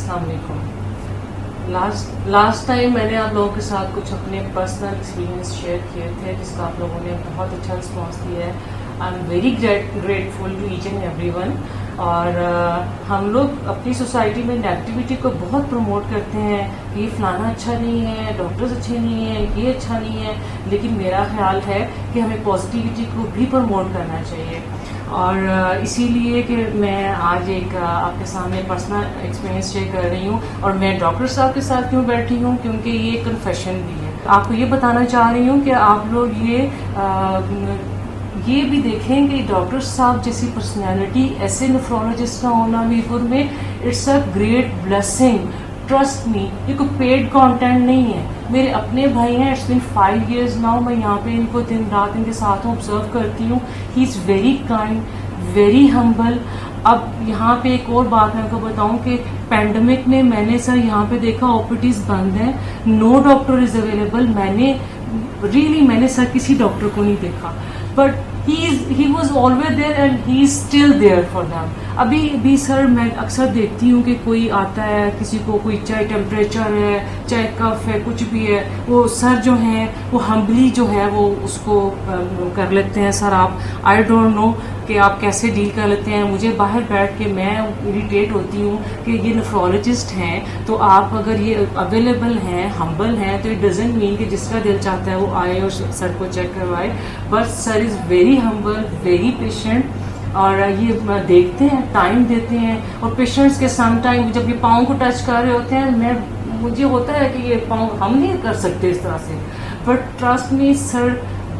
السلام علیکم. Last time میں نے آپ لوگوں کے ساتھ کچھ اپنے پرسنل ایکسپیرینس شیئر کیے تھے جس کا آپ لوگوں نے بہت اچھا رسپانس دیا ہے. I am very grateful to each and every one. اور ہم لوگ اپنی سوسائٹی میں نیگیٹیوٹی کو بہت پروموٹ کرتے ہیں کہ یہ فلانا اچھا نہیں ہے, ڈاکٹرز اچھے نہیں ہیں, یہ اچھا نہیں ہے. لیکن میرا خیال ہے کہ ہمیں پازیٹیوٹی کو بھی پروموٹ کرنا چاہیے. اور اسی لیے کہ میں آج ایک آپ کے سامنے پرسنل ایکسپیرینس شیئر کر رہی ہوں. اور میں ڈاکٹر صاحب کے ساتھ کیوں بیٹھی ہوں, کیونکہ یہ کنفیشن بھی ہے. آپ کو یہ بتانا چاہ رہی ہوں کہ آپ لوگ یہ بھی دیکھیں کہ ڈاکٹر صاحب جیسی پرسنالٹی ایسے نیفرولوجسٹ کا ہونا میرپور میں it's a great blessing. Trust me, یہ کوئی پیڈ کانٹینٹ نہیں ہے. میرے اپنے بھائی ہیں, اٹس بین 5 years ناؤ, میں یہاں پہ ان کو دن رات ان کے ساتھ آبزرو کرتی ہوں. He is very kind, very humble. اب یہاں پہ ایک اور بات میں آپ کو بتاؤں کہ پینڈیمک میں میں نے سر یہاں پہ دیکھا اوپیڈیز بند ہیں, نو ڈاکٹر از اویلیبل. میں نے سر کسی ڈاکٹر کو نہیں دیکھا, but he was always there and he is still there for them. ابھی بھی سر میں اکثر دیکھتی ہوں کہ کوئی آتا ہے, کسی کو کوئی چاہے ٹیمپریچر ہے, چاہے کف ہے, کچھ بھی ہے, وہ سر جو ہیں وہ ہمبلی جو ہے وہ اس کو کر لیتے ہیں. سر آپ آئی ڈونٹ نو کہ آپ کیسے ڈیل کر لیتے ہیں. مجھے باہر بیٹھ کے میں اریٹیٹ ہوتی ہوں کہ یہ نیفرولوجسٹ ہیں تو آپ اگر یہ اویلیبل ہیں, ہمبل ہیں, تو اٹ ڈزنٹ مین کہ جس کا دل چاہتا ہے وہ آئے اور سر کو چیک کروائے. But sir is very humble, very patient. اور یہ دیکھتے ہیں, ٹائم دیتے ہیں. اور پیشنٹس کے سم ٹائم جب یہ پاؤں کو ٹچ کر رہے ہوتے ہیں, مجھے ہوتا ہے کہ یہ پاؤں ہم نہیں کر سکتے اس طرح سے, بٹ ٹرسٹ می سر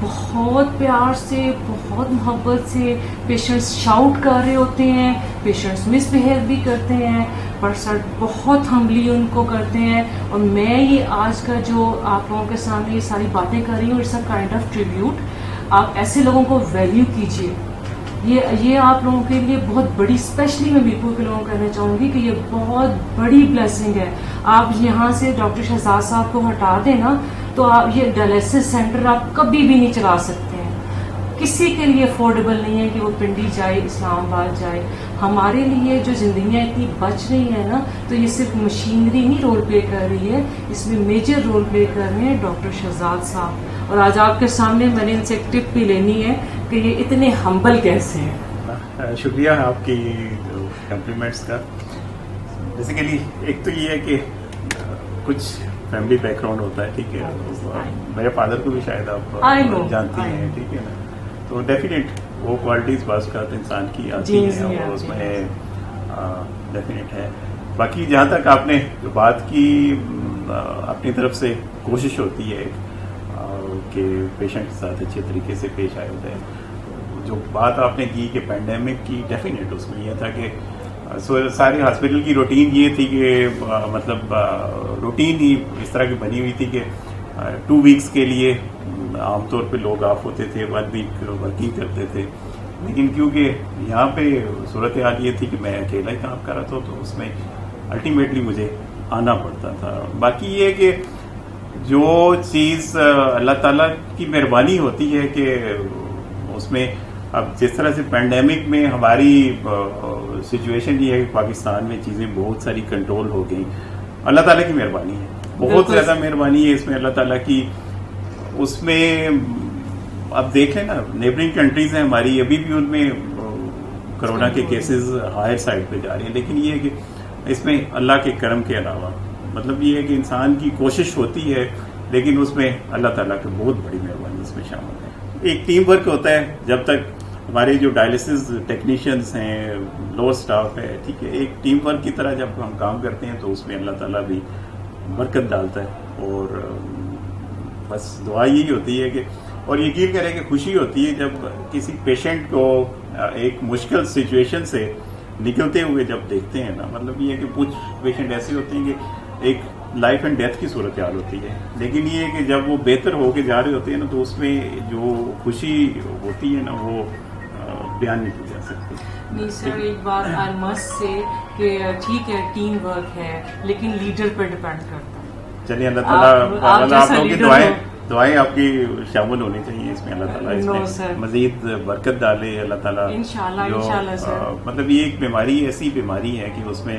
بہت پیار سے, بہت محبت سے پیشنٹس شاؤٹ کر رہے ہوتے ہیں, پیشنٹس مس بہیو بھی کرتے ہیں, پر سر بہت ہمبلی ان کو کرتے ہیں. اور میں یہ آج کا جو آپ لوگوں کے سامنے یہ ساری باتیں کر رہی ہوں, it's a kind of tribute. آپ ایسے لوگوں کو ویلیو کیجیے. یہ آپ لوگوں کے لیے بہت بڑی, اسپیشلی میں میرپور کے لوگوں کو کہنا چاہوں گی کہ یہ بہت بڑی بلیسنگ ہے. آپ یہاں سے ڈاکٹر شہزاد صاحب کو ہٹا دیں نا تو آپ یہ ڈائلسس سینٹر آپ کبھی بھی نہیں چلا سکتے ہیں. کسی کے لیے افورڈیبل نہیں ہے کہ وہ پنڈی جائے, اسلام آباد جائے. ہمارے لیے جو زندگیاں اتنی بچ رہی ہیں نا, تو یہ صرف مشینری نہیں رول پلے کر رہی ہے, اس میں میجر رول پلے کر رہے ہیں ڈاکٹر شہزاد صاحب. اور آج آپ کے سامنے میں نے ان سے ایک ٹپ بھی لینی ہے کہ یہ اتنے ہمبل کیسے ہیں. شکریہ آپ کی کمپلیمنٹس کا. بیسیکلی ایک تو یہ ہے کہ کچھ فیملی بیک گراؤنڈ ہوتا ہے, ٹھیک ہے. میرے فادر کو بھی شاید آپ جانتی ہیں, ٹھیک ہے نا. تو ڈیفینیٹ وہ کوالٹیز بعض اوقات انسان کی آتی ہیں اور اس میں ڈیفینیٹ ہے. باقی جہاں تک آپ نے بات کی, اپنی طرف سے کوشش ہوتی ہے کہ پیشنٹ کے ساتھ اچھے طریقے سے پیش آئے ہوتے ہیں. جو بات آپ نے کی کہ پینڈیمک کی, ڈیفینیٹ اس میں یہ تھا کہ سارے ہاسپٹل کی روٹین یہ تھی کہ مطلب روٹین ہی اس طرح کی بنی ہوئی تھی کہ 2 weeks کے لیے عام طور پہ لوگ آف ہوتے تھے, 1 week ورکنگ کرتے تھے. لیکن کیونکہ یہاں پہ صورتحال یہ تھی کہ میں اکیلا ہی کام کر رہا تھا, تو اس میں الٹیمیٹلی مجھے آنا پڑتا تھا. باقی یہ کہ جو چیز اللہ تعالیٰ کی مہربانی ہوتی ہے کہ اس میں اب جس طرح سے پینڈیمک میں ہماری سچویشن یہ ہے کہ پاکستان میں چیزیں بہت ساری کنٹرول ہو گئیں, اللہ تعالیٰ کی مہربانی ہے, بہت زیادہ مہربانی ہے اس میں اللہ تعالیٰ کی. اس میں اب دیکھ لیں نا, نیبرنگ کنٹریز ہیں ہماری, ابھی بھی ان میں کرونا کے کیسز ہائر سائڈ پہ جا رہے ہیں. لیکن یہ ہے کہ اس میں اللہ کے کرم کے علاوہ مطلب یہ ہے کہ انسان کی کوشش ہوتی ہے, لیکن اس میں اللہ تعالیٰ کی بہت بڑی مہربانی اس میں شامل ہے. ایک ٹیم ورک ہوتا ہے. جب تک ہمارے جو ڈائلسس ٹیکنیشینس ہیں, لوور اسٹاف ہے, ٹھیک ہے, ایک ٹیم ورک کی طرح جب ہم کام کرتے ہیں تو اس میں اللہ تعالیٰ بھی برکت ڈالتا ہے. اور بس دعا یہی ہوتی ہے کہ, اور یقین کریں کہ خوشی ہوتی ہے جب کسی پیشنٹ کو ایک مشکل سچویشن سے نکلتے ہوئے جب دیکھتے ہیں نا. مطلب یہ ہے کہ کچھ پیشنٹ ایسے ہوتے ہیں کہ ایک لائف اینڈ ڈیتھ کی صورتحال ہوتی ہے, لیکن یہ ہے کہ جب وہ بہتر ہو کے جا رہے ہوتے ہیں نا, تو اس میں جو خوشی ہوتی ہے نا وہ بیان نہیں کی جا سکتی. نہیں سر, ایک بات آئی مسٹ سے کہ ٹھیک ہے ٹیم ورک ہے, لیکن لیڈر پہ ڈپینڈ کرتا ہے. چلیے اللہ تعالیٰ آپ لوگوں کی دعائیں آپ کی شامل ہونی چاہیے اس میں. اللہ تعالیٰ اس میں مزید برکت ڈالے. اللہ تعالیٰ انشاءاللہ سر. مطلب یہ ایک بیماری ایسی بیماری ہے کہ اس میں